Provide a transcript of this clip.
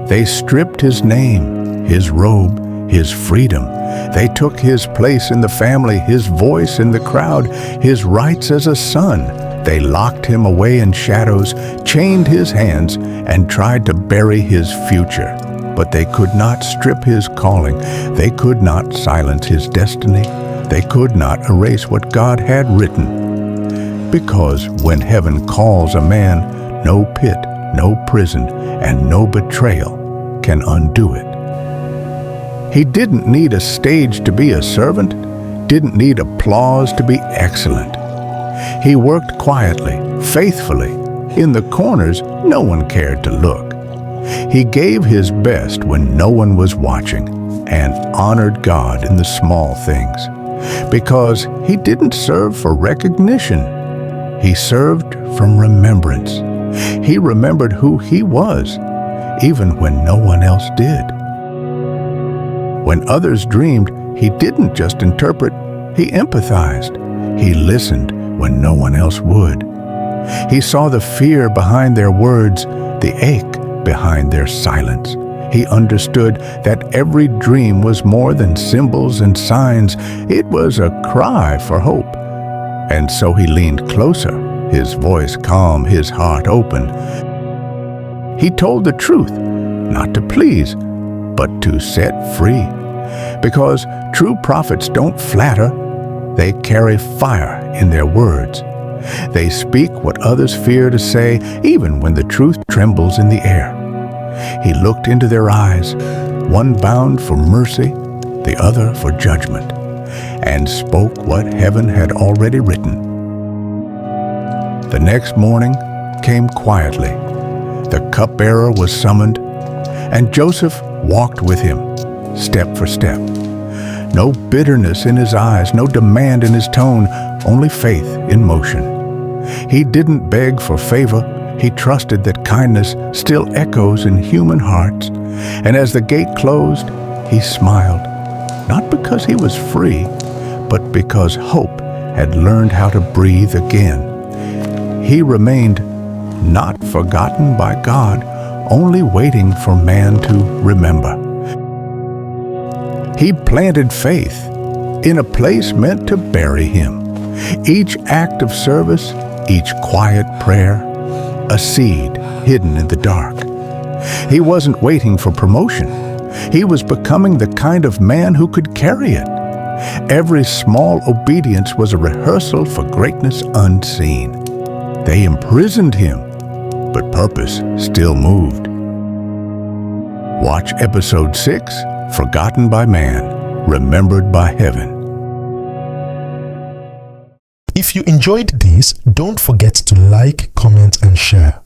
They stripped his name, his robe, his freedom. They took his place in the family, his voice in the crowd, his rights as a son. They locked him away in shadows, chained his hands, and tried to bury his future. But they could not strip his calling. They could not silence his destiny. They could not erase what God had written. Because when heaven calls a man, no pit, no prison, and no betrayal can undo it. He didn't need a stage to be a servant, didn't need applause to be excellent. He worked quietly, faithfully. In the corners, no one cared to look. He gave his best when no one was watching and honored God in the small things. Because he didn't serve for recognition. He served from remembrance. He remembered who he was, even when no one else did. When others dreamed, he didn't just interpret, he empathized. He listened when no one else would. He saw the fear behind their words, the ache behind their silence. He understood that every dream was more than symbols and signs. It was a cry for hope. And so he leaned closer, his voice calm, his heart open. He told the truth, not to please, but to set free. Because true prophets don't flatter, they carry fire in their words. They speak what others fear to say, even when the truth trembles in the air. He looked into their eyes, one bound for mercy, the other for judgment, and spoke what heaven had already written. The next morning came quietly. The cupbearer was summoned, and Joseph walked with him, step for step. No bitterness in his eyes, no demand in his tone, only faith in motion. He didn't beg for favor. He trusted that kindness still echoes in human hearts. And as the gate closed, he smiled, not because he was free, but because hope had learned how to breathe again. He remained not forgotten by God, only waiting for man to remember. He planted faith in a place meant to bury him. Each act of service, each quiet prayer, a seed hidden in the dark. He wasn't waiting for promotion. He was becoming the kind of man who could carry it. Every small obedience was a rehearsal for greatness unseen. They imprisoned him, but purpose still moved. Watch episode 6, Forgotten by Man, Remembered by Heaven. If you enjoyed this, don't forget to like, comment, and share.